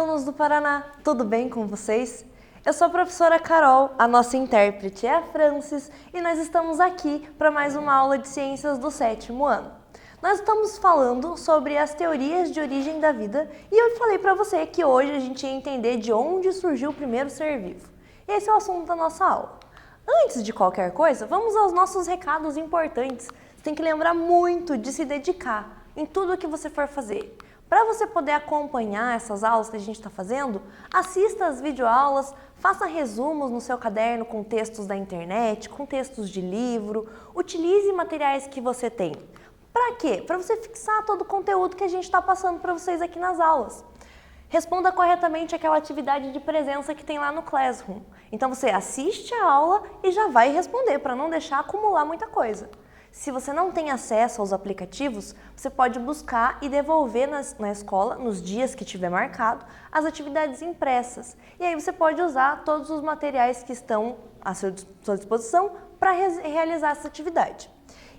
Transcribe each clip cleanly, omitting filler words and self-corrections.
alunos do Paraná, tudo bem com vocês? Eu sou a professora Carol, a nossa intérprete é a Francis e nós estamos aqui para mais uma aula de ciências do 7º ano. Nós estamos falando sobre as teorias de origem da vida e eu falei para você que hoje a gente ia entender de onde surgiu o primeiro ser vivo. Esse é o assunto da nossa aula. Antes de qualquer coisa, vamos aos nossos recados importantes. Você tem que lembrar muito de se dedicar em tudo o que você for fazer. Para você poder acompanhar essas aulas que a gente está fazendo, assista às videoaulas, faça resumos no seu caderno com textos da internet, com textos de livro, utilize materiais que você tem. Para quê? Para você fixar todo o conteúdo que a gente está passando para vocês aqui nas aulas. Responda corretamente aquela atividade de presença que tem lá no Classroom. Então você assiste a aula e já vai responder, para não deixar acumular muita coisa. Se você não tem acesso aos aplicativos, você pode buscar e devolver na escola, nos dias que tiver marcado, as atividades impressas. E aí você pode usar todos os materiais que estão à sua disposição para realizar essa atividade.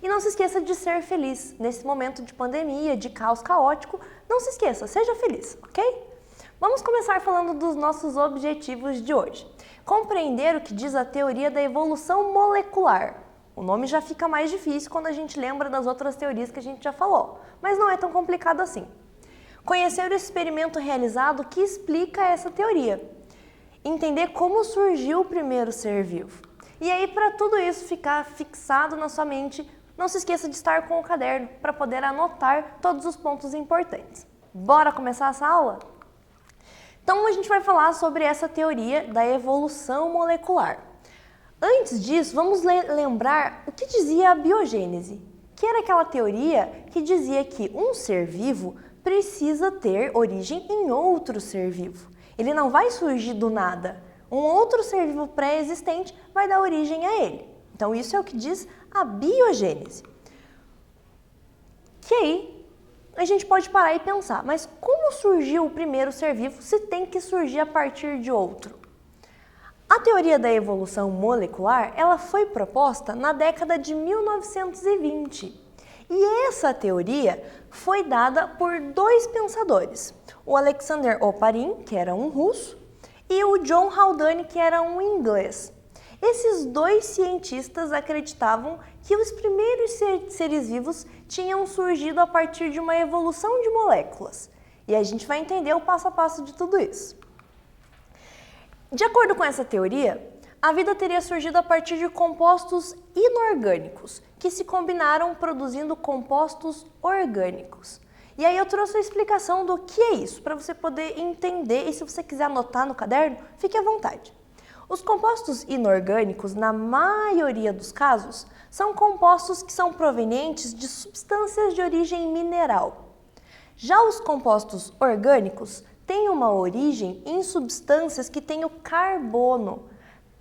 E não se esqueça de ser feliz. Nesse momento de pandemia, de caos caótico, não se esqueça, seja feliz, ok? Vamos começar falando dos nossos objetivos de hoje. Compreender o que diz a teoria da evolução molecular. O nome já fica mais difícil quando a gente lembra das outras teorias que a gente já falou, mas não é tão complicado assim. Conhecer o experimento realizado que explica essa teoria. Entender como surgiu o primeiro ser vivo. E aí, para tudo isso ficar fixado na sua mente, não se esqueça de estar com o caderno para poder anotar todos os pontos importantes. Bora começar essa aula? Então, a gente vai falar sobre essa teoria da evolução molecular. Antes disso, vamos lembrar o que dizia a biogênese, que era aquela teoria que dizia que um ser vivo precisa ter origem em outro ser vivo. Ele não vai surgir do nada. Um outro ser vivo pré-existente vai dar origem a ele. Então, isso é o que diz a biogênese. Que aí a gente pode parar e pensar, mas como surgiu o primeiro ser vivo se tem que surgir a partir de outro? A teoria da evolução molecular, ela foi proposta na década de 1920. E essa teoria foi dada por dois pensadores, o Alexander Oparin, que era um russo, e o John Haldane, que era um inglês. Esses dois cientistas acreditavam que os primeiros seres vivos tinham surgido a partir de uma evolução de moléculas. E a gente vai entender o passo a passo de tudo isso. De acordo com essa teoria, a vida teria surgido a partir de compostos inorgânicos, que se combinaram produzindo compostos orgânicos. E aí eu trouxe a explicação do que é isso, para você poder entender, e se você quiser anotar no caderno, fique à vontade. Os compostos inorgânicos, na maioria dos casos, são compostos que são provenientes de substâncias de origem mineral. Já os compostos orgânicos têm uma origem em substâncias que têm o carbono.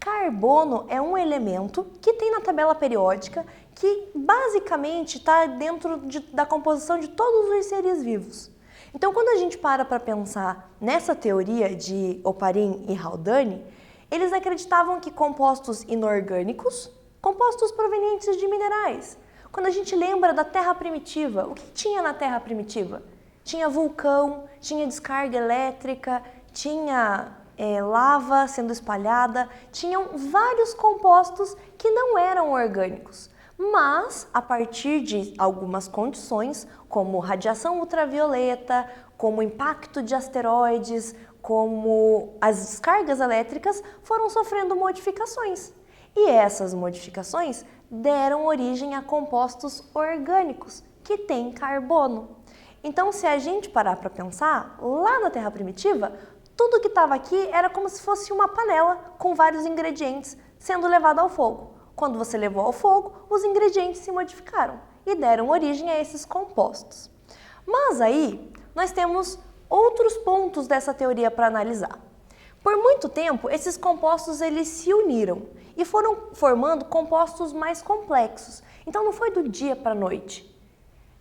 Carbono é um elemento que tem na tabela periódica que basicamente está dentro da composição de todos os seres vivos. Então, quando a gente para pensar nessa teoria de Oparin e Haldane, eles acreditavam que compostos inorgânicos, compostos provenientes de minerais. Quando a gente lembra da Terra primitiva, o que tinha na Terra primitiva? Tinha vulcão, tinha descarga elétrica, tinha lava sendo espalhada, tinham vários compostos que não eram orgânicos. Mas, a partir de algumas condições, como radiação ultravioleta, como impacto de asteroides, como as descargas elétricas, foram sofrendo modificações. E essas modificações deram origem a compostos orgânicos, que têm carbono. Então, se a gente parar para pensar, lá na Terra primitiva, tudo que estava aqui era como se fosse uma panela com vários ingredientes sendo levado ao fogo. Quando você levou ao fogo, os ingredientes se modificaram e deram origem a esses compostos. Mas aí, nós temos outros pontos dessa teoria para analisar. Por muito tempo, esses compostos eles se uniram e foram formando compostos mais complexos. Então, não foi do dia para a noite.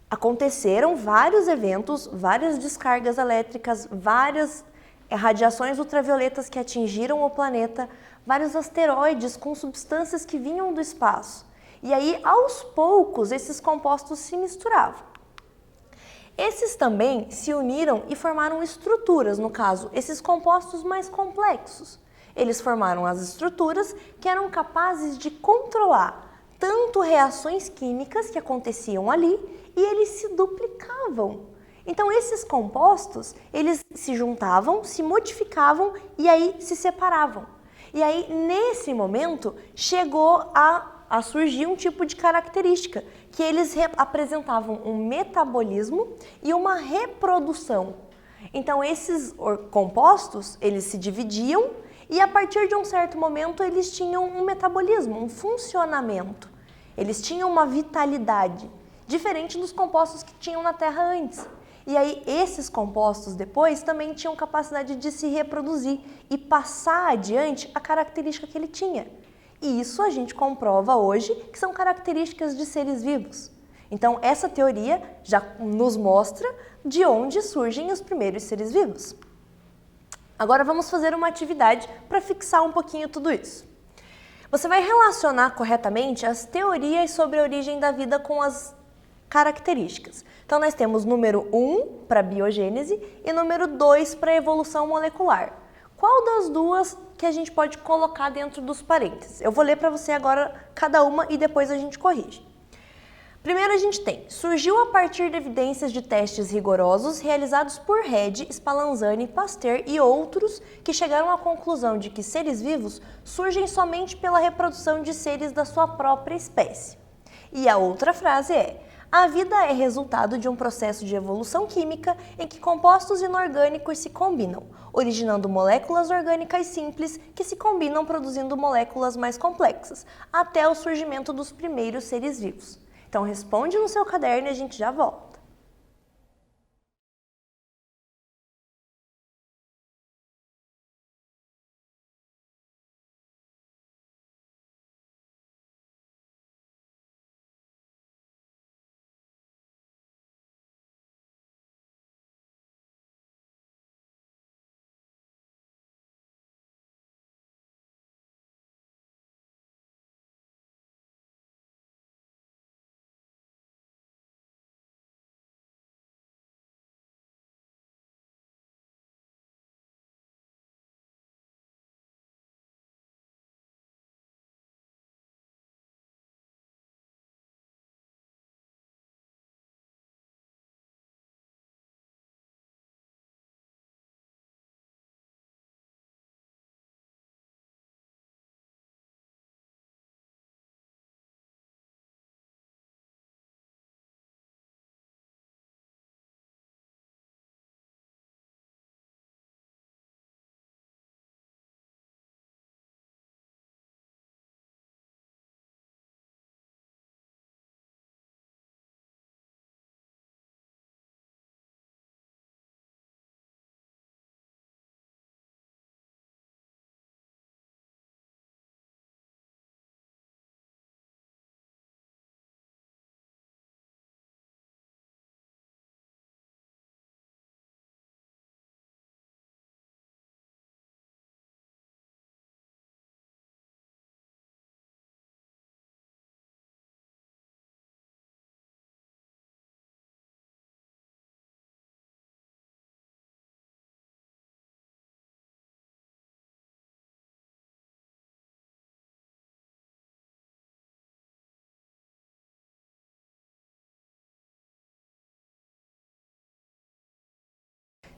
Aconteceram vários eventos, várias descargas elétricas, várias radiações ultravioletas que atingiram o planeta, vários asteroides com substâncias que vinham do espaço. E aí, aos poucos, esses compostos se misturavam. Esses também se uniram e formaram estruturas, no caso, esses compostos mais complexos. Eles formaram as estruturas que eram capazes de controlar tanto reações químicas que aconteciam ali e eles se duplicavam. Então esses compostos, eles se juntavam, se modificavam e aí se separavam. E aí nesse momento chegou a surgir um tipo de característica, que eles apresentavam um metabolismo e uma reprodução. Então esses compostos, eles se dividiam e a partir de um certo momento eles tinham um metabolismo, um funcionamento. Eles tinham uma vitalidade, diferente dos compostos que tinham na Terra antes. E aí esses compostos depois também tinham capacidade de se reproduzir e passar adiante a característica que ele tinha. E isso a gente comprova hoje que são características de seres vivos. Então essa teoria já nos mostra de onde surgem os primeiros seres vivos. Agora vamos fazer uma atividade para fixar um pouquinho tudo isso. Você vai relacionar corretamente as teorias sobre a origem da vida com as características. Então nós temos número 1 para biogênese e número 2 para evolução molecular. Qual das duas que a gente pode colocar dentro dos parênteses? Eu vou ler para você agora cada uma e depois a gente corrige. Primeiro a gente tem, surgiu a partir de evidências de testes rigorosos realizados por Redd, Spallanzani, Pasteur e outros que chegaram à conclusão de que seres vivos surgem somente pela reprodução de seres da sua própria espécie. E a outra frase é, a vida é resultado de um processo de evolução química em que compostos inorgânicos se combinam, originando moléculas orgânicas simples que se combinam produzindo moléculas mais complexas, até o surgimento dos primeiros seres vivos. Então responde no seu caderno e a gente já volta.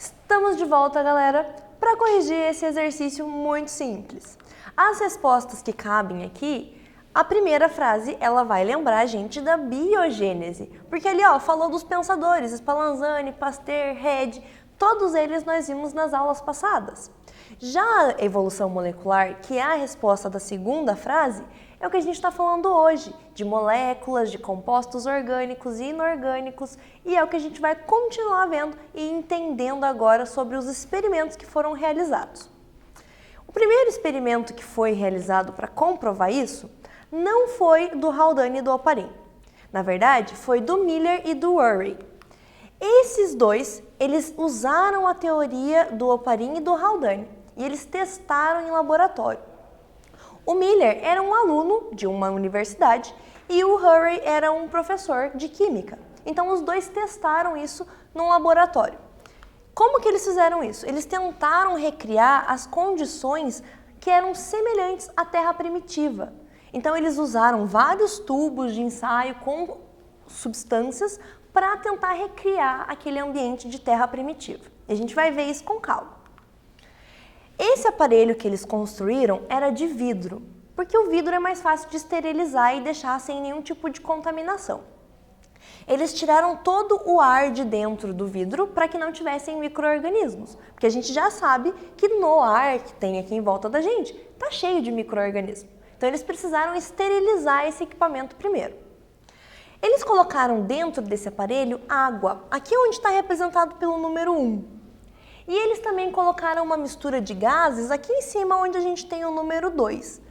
Estamos de volta, galera, para corrigir esse exercício muito simples. As respostas que cabem aqui, a primeira frase, ela vai lembrar a gente da biogênese, porque ali, ó, falou dos pensadores, Spallanzani, Pasteur, Redd, todos eles nós vimos nas aulas passadas. Já a evolução molecular, que é a resposta da segunda frase, é o que a gente está falando hoje, de moléculas, de compostos orgânicos e inorgânicos, e é o que a gente vai continuar vendo e entendendo agora sobre os experimentos que foram realizados. O primeiro experimento que foi realizado para comprovar isso não foi do Haldane e do Oparin. Na verdade, foi do Miller e do Urey. Esses dois, eles usaram a teoria do Oparin e do Haldane, e eles testaram em laboratório. O Miller era um aluno de uma universidade e o Urey era um professor de química. Então os dois testaram isso num laboratório. Como que eles fizeram isso? Eles tentaram recriar as condições que eram semelhantes à Terra primitiva. Então eles usaram vários tubos de ensaio com substâncias para tentar recriar aquele ambiente de Terra primitiva. E a gente vai ver isso com calma. Esse aparelho que eles construíram era de vidro, porque o vidro é mais fácil de esterilizar e deixar sem nenhum tipo de contaminação. Eles tiraram todo o ar de dentro do vidro para que não tivessem micro-organismos, porque a gente já sabe que no ar que tem aqui em volta da gente está cheio de micro-organismos. Então eles precisaram esterilizar esse equipamento primeiro. Eles colocaram dentro desse aparelho água, aqui onde está representado pelo número 1. E eles também colocaram uma mistura de gases aqui em cima onde a gente tem o número 2.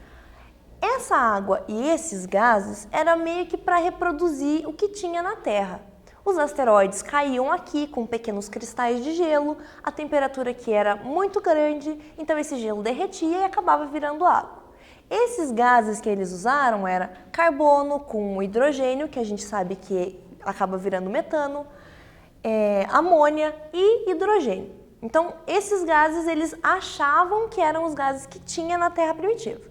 Essa água e esses gases era meio que para reproduzir o que tinha na Terra. Os asteroides caíam aqui com pequenos cristais de gelo, a temperatura aqui era muito grande, então esse gelo derretia e acabava virando água. Esses gases que eles usaram era carbono com hidrogênio, que a gente sabe que acaba virando metano, amônia e hidrogênio. Então, esses gases eles achavam que eram os gases que tinha na Terra primitiva.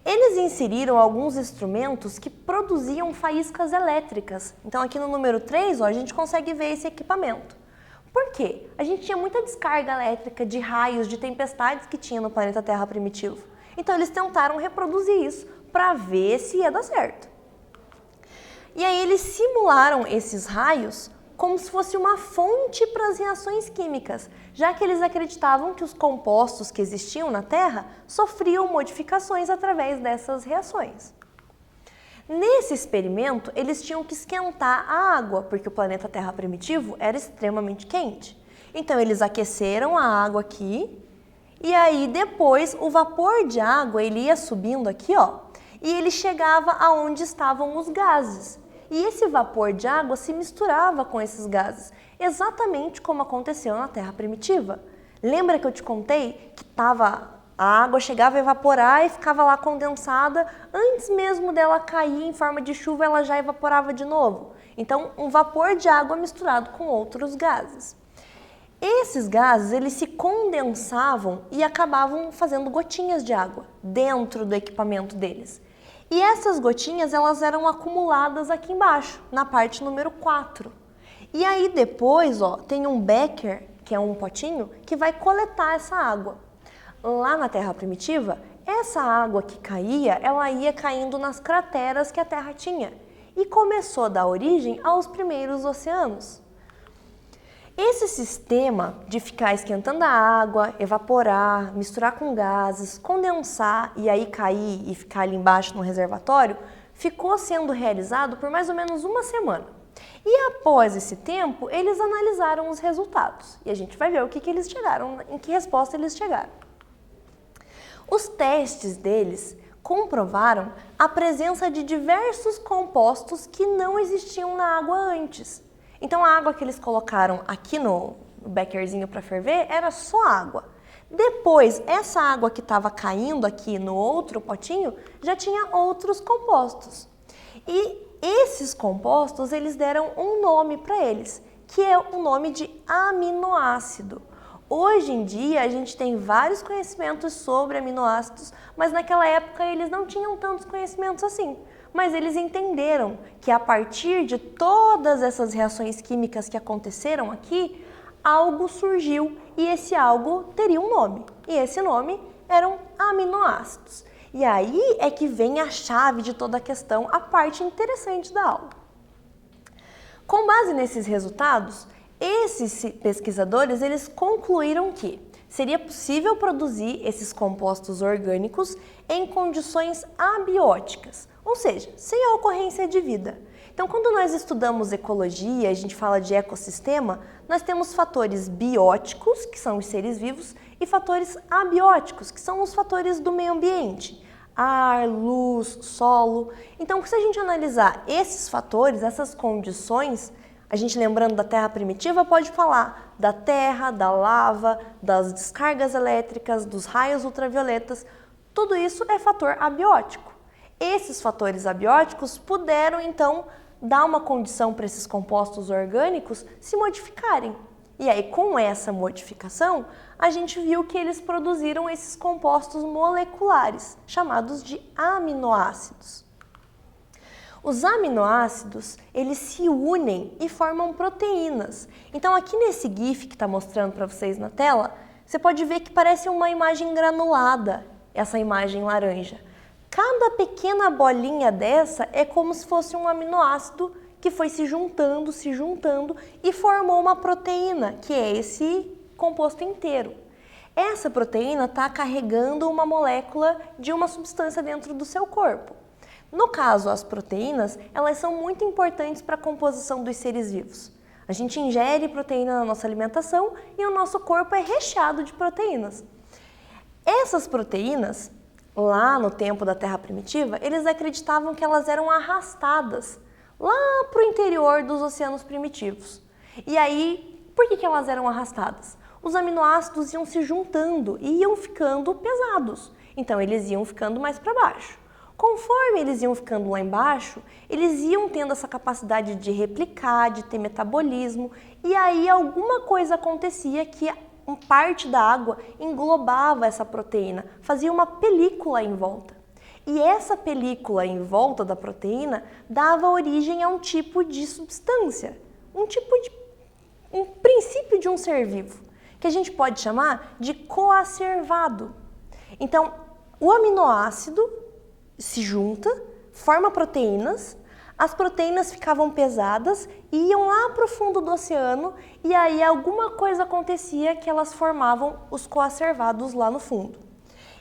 Eles inseriram alguns instrumentos que produziam faíscas elétricas. Então, aqui no número 3, a gente consegue ver esse equipamento. Por quê? A gente tinha muita descarga elétrica de raios, de tempestades que tinha no planeta Terra primitivo. Então, eles tentaram reproduzir isso para ver se ia dar certo. E aí, eles simularam esses raios como se fosse uma fonte para as reações químicas, já que eles acreditavam que os compostos que existiam na Terra sofriam modificações através dessas reações. Nesse experimento, eles tinham que esquentar a água, porque o planeta Terra primitivo era extremamente quente. Então, eles aqueceram a água aqui, e aí depois o vapor de água ele ia subindo aqui, e ele chegava aonde estavam os gases. E esse vapor de água se misturava com esses gases, exatamente como aconteceu na Terra primitiva. Lembra que eu te contei que a água chegava a evaporar e ficava lá condensada, antes mesmo dela cair em forma de chuva, ela já evaporava de novo. Então, um vapor de água misturado com outros gases. Esses gases, eles se condensavam e acabavam fazendo gotinhas de água dentro do equipamento deles. E essas gotinhas, elas eram acumuladas aqui embaixo, na parte número 4. E aí depois, tem um becker, que é um potinho, que vai coletar essa água. Lá na Terra primitiva, essa água que caía, ela ia caindo nas crateras que a Terra tinha. E começou a dar origem aos primeiros oceanos. Esse sistema de ficar esquentando a água, evaporar, misturar com gases, condensar e aí cair e ficar ali embaixo no reservatório, ficou sendo realizado por mais ou menos uma semana. E após esse tempo, eles analisaram os resultados. E a gente vai ver o que eles chegaram, em que resposta eles chegaram. Os testes deles comprovaram a presença de diversos compostos que não existiam na água antes. Então, a água que eles colocaram aqui no beckerzinho para ferver era só água. Depois, essa água que estava caindo aqui no outro potinho já tinha outros compostos. E esses compostos, eles deram um nome para eles, que é o nome de aminoácido. Hoje em dia, a gente tem vários conhecimentos sobre aminoácidos, mas naquela época eles não tinham tantos conhecimentos assim. Mas eles entenderam que a partir de todas essas reações químicas que aconteceram aqui, algo surgiu e esse algo teria um nome. E esse nome eram aminoácidos. E aí é que vem a chave de toda a questão, a parte interessante da aula. Com base nesses resultados, esses pesquisadores eles concluíram que seria possível produzir esses compostos orgânicos em condições abióticas, ou seja, sem a ocorrência de vida. Então, quando nós estudamos ecologia, a gente fala de ecossistema, nós temos fatores bióticos, que são os seres vivos, e fatores abióticos, que são os fatores do meio ambiente, ar, luz, solo. Então, se a gente analisar esses fatores, essas condições, a gente lembrando da Terra primitiva pode falar da terra, da lava, das descargas elétricas, dos raios ultravioletas, tudo isso é fator abiótico. Esses fatores abióticos puderam, então, dá uma condição para esses compostos orgânicos se modificarem. E aí, com essa modificação, a gente viu que eles produziram esses compostos moleculares, chamados de aminoácidos. Os aminoácidos, eles se unem e formam proteínas. Então, aqui nesse GIF que está mostrando para vocês na tela, você pode ver que parece uma imagem granulada, essa imagem laranja. Cada pequena bolinha dessa é como se fosse um aminoácido que foi se juntando e formou uma proteína, que é esse composto inteiro. Essa proteína está carregando uma molécula de uma substância dentro do seu corpo. No caso, as proteínas, elas são muito importantes para a composição dos seres vivos. A gente ingere proteína na nossa alimentação e o nosso corpo é recheado de proteínas. Essas proteínas, lá no tempo da Terra primitiva, eles acreditavam que elas eram arrastadas lá para o interior dos oceanos primitivos. E aí, por que elas eram arrastadas? Os aminoácidos iam se juntando e iam ficando pesados, então eles iam ficando mais para baixo. Conforme eles iam ficando lá embaixo, eles iam tendo essa capacidade de replicar, de ter metabolismo, e aí alguma coisa acontecia que parte da água englobava essa proteína, fazia uma película em volta. E essa película em volta da proteína dava origem a um tipo de substância, um princípio de um ser vivo, que a gente pode chamar de coacervado. Então, o aminoácido se junta, forma proteínas, as proteínas ficavam pesadas, iam lá para o fundo do oceano e aí alguma coisa acontecia que elas formavam os coacervados lá no fundo.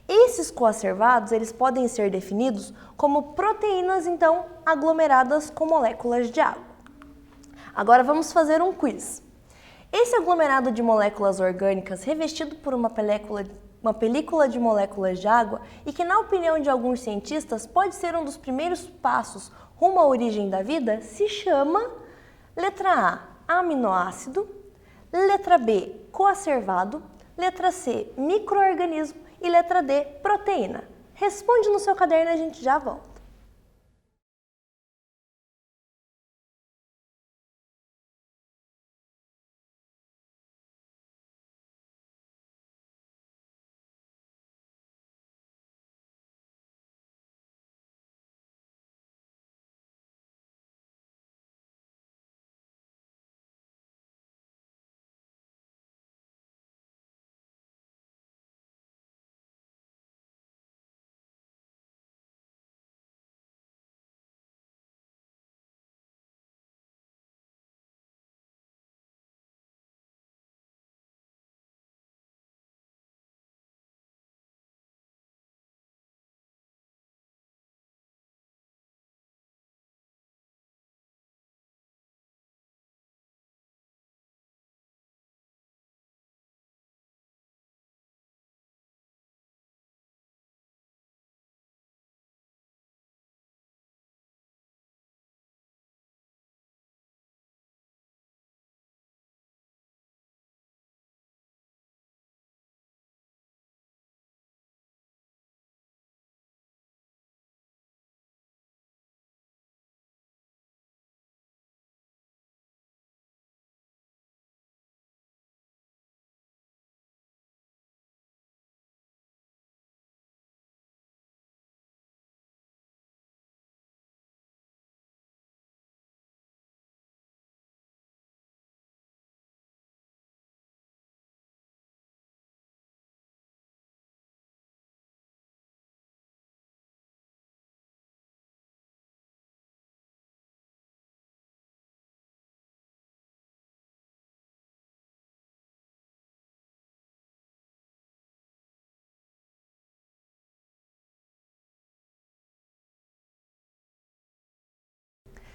Esses coacervados, eles podem ser definidos como proteínas, então, aglomeradas com moléculas de água. Agora vamos fazer um quiz. Esse aglomerado de moléculas orgânicas revestido por uma película de moléculas de água e que, na opinião de alguns cientistas, pode ser um dos primeiros passos rumo à origem da vida, se chama letra A, aminoácido, letra B, coacervado, letra C, micro-organismo e letra D, proteína. Responde no seu caderno e a gente já volta.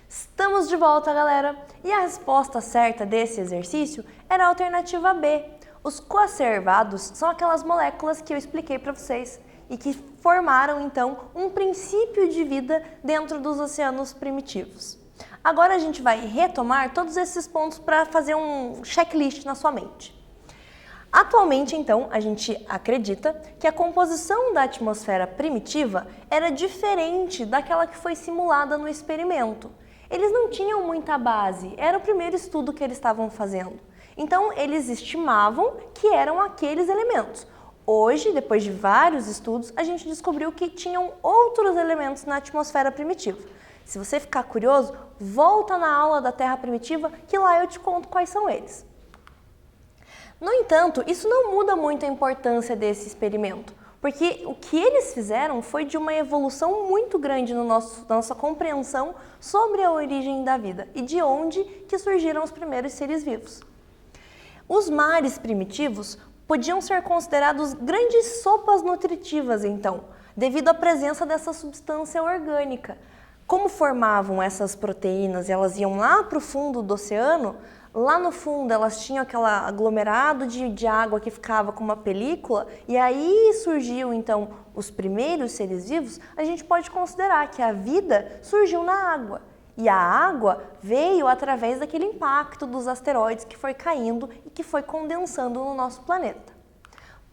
Estamos de volta, galera! E a resposta certa desse exercício era a alternativa B. Os coacervados são aquelas moléculas que eu expliquei para vocês e que formaram, então, um princípio de vida dentro dos oceanos primitivos. Agora a gente vai retomar todos esses pontos para fazer um checklist na sua mente. Atualmente, então, a gente acredita que a composição da atmosfera primitiva era diferente daquela que foi simulada no experimento. Eles não tinham muita base, era o primeiro estudo que eles estavam fazendo. Então, eles estimavam que eram aqueles elementos. Hoje, depois de vários estudos, a gente descobriu que tinham outros elementos na atmosfera primitiva. Se você ficar curioso, volta na aula da Terra primitiva, que lá eu te conto quais são eles. No entanto, isso não muda muito a importância desse experimento, porque o que eles fizeram foi de uma evolução muito grande na nossa compreensão sobre a origem da vida e de onde que surgiram os primeiros seres vivos. Os mares primitivos podiam ser considerados grandes sopas nutritivas, então, devido à presença dessa substância orgânica. Como formavam essas proteínas? Elas iam lá para o fundo do oceano, lá no fundo elas tinham aquele aglomerado de água que ficava com uma película, e aí surgiu então os primeiros seres vivos. A gente pode considerar que a vida surgiu na água. E a água veio através daquele impacto dos asteroides que foi caindo e que foi condensando no nosso planeta.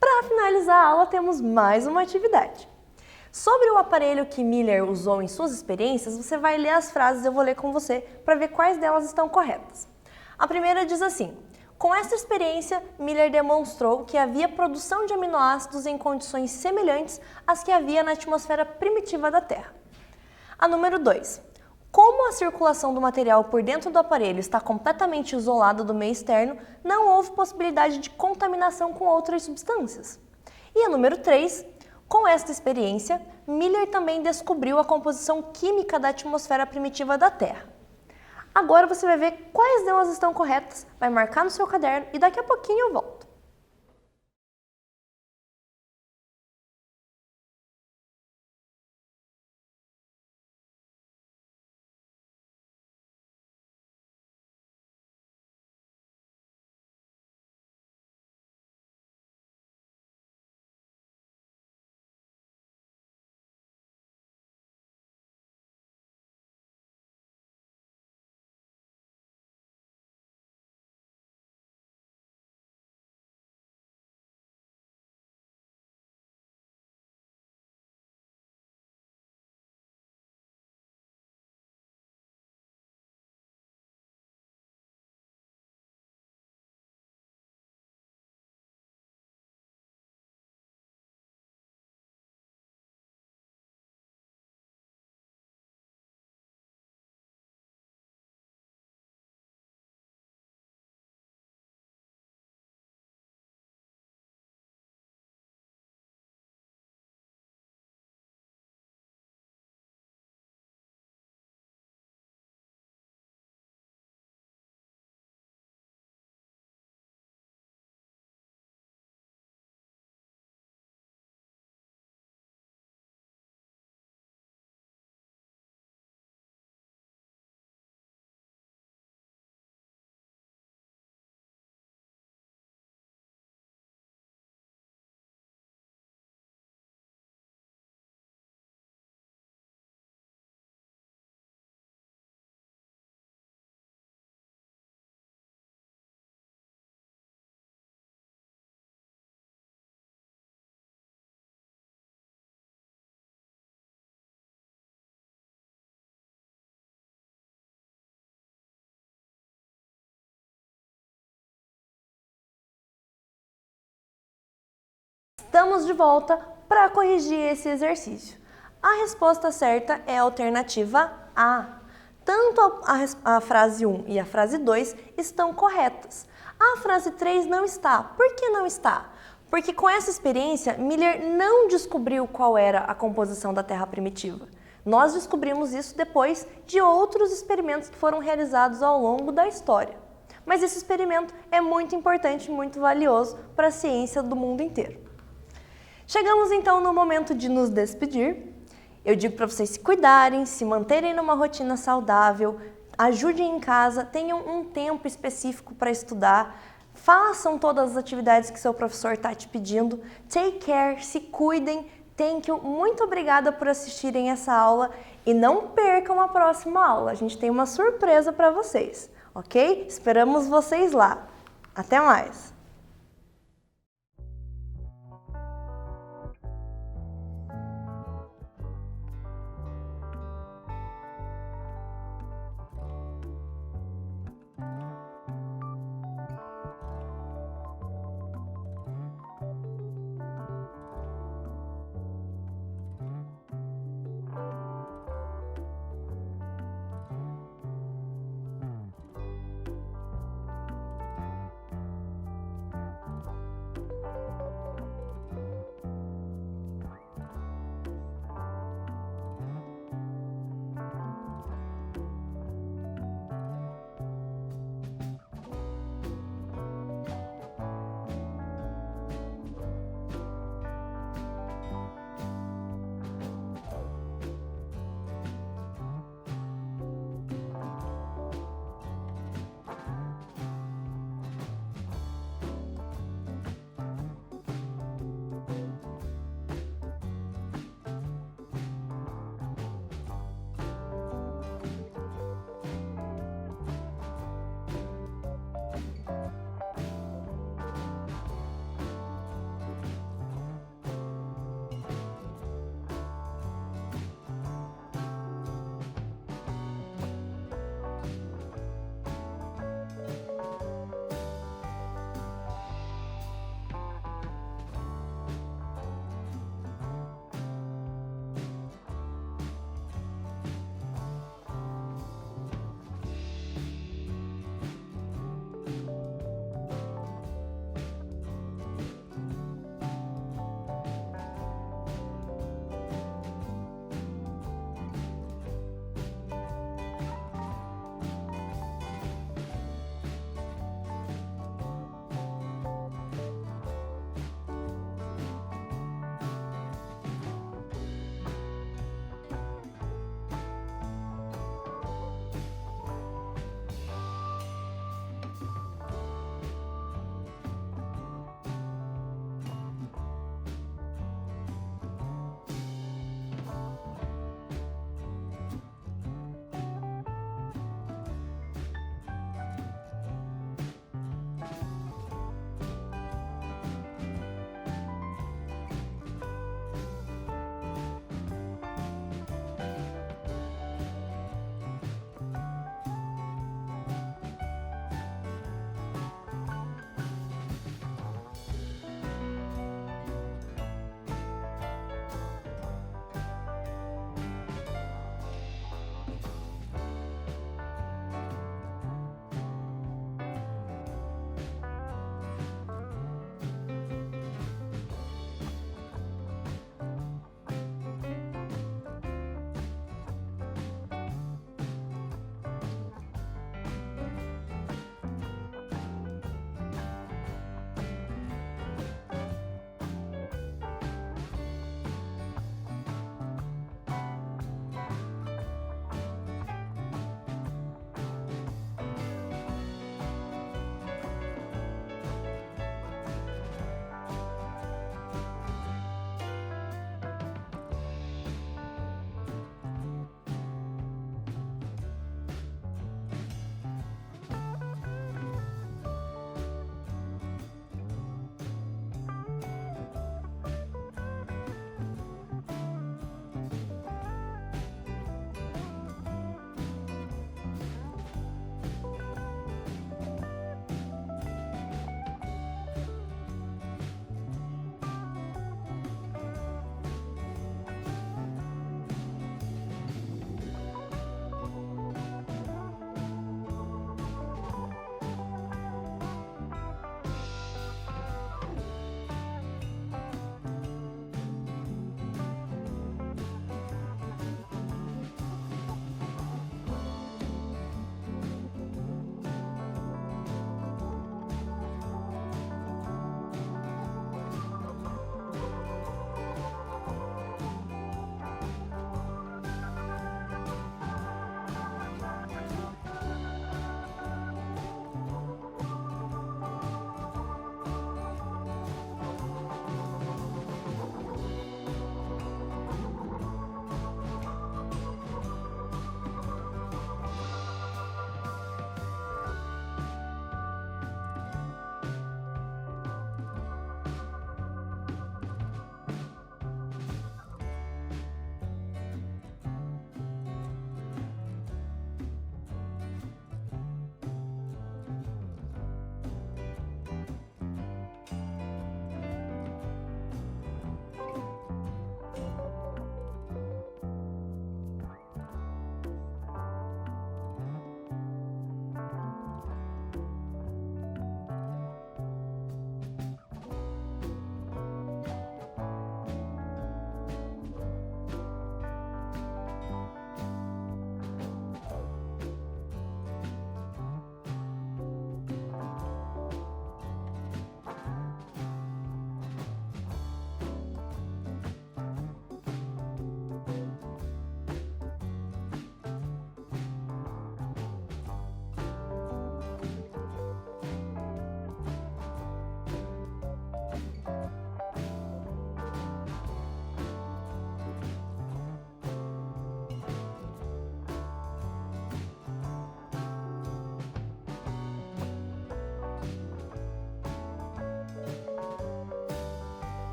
Para finalizar a aula, temos mais uma atividade. Sobre o aparelho que Miller usou em suas experiências, você vai ler as frases, eu vou ler com você para ver quais delas estão corretas. A primeira diz assim: com esta experiência, Miller demonstrou que havia produção de aminoácidos em condições semelhantes às que havia na atmosfera primitiva da Terra. A número 2. Como a circulação do material por dentro do aparelho está completamente isolada do meio externo, não houve possibilidade de contaminação com outras substâncias. E a número 3. Com esta experiência, Miller também descobriu a composição química da atmosfera primitiva da Terra. Agora você vai ver quais delas estão corretas, vai marcar no seu caderno e daqui a pouquinho eu volto. Estamos de volta para corrigir esse exercício. A resposta certa é a alternativa A. Tanto a frase 1 e a frase 2 estão corretas. A frase 3 não está. Por que não está? Porque com essa experiência, Miller não descobriu qual era a composição da Terra primitiva. Nós descobrimos isso depois de outros experimentos que foram realizados ao longo da história. Mas esse experimento é muito importante e muito valioso para a ciência do mundo inteiro. Chegamos então no momento de nos despedir. Eu digo para vocês se cuidarem, se manterem numa rotina saudável, ajudem em casa, tenham um tempo específico para estudar, façam todas as atividades que seu professor está te pedindo, take care, se cuidem, thank you, muito obrigada por assistirem essa aula e não percam a próxima aula, a gente tem uma surpresa para vocês, ok? Esperamos vocês lá. Até mais!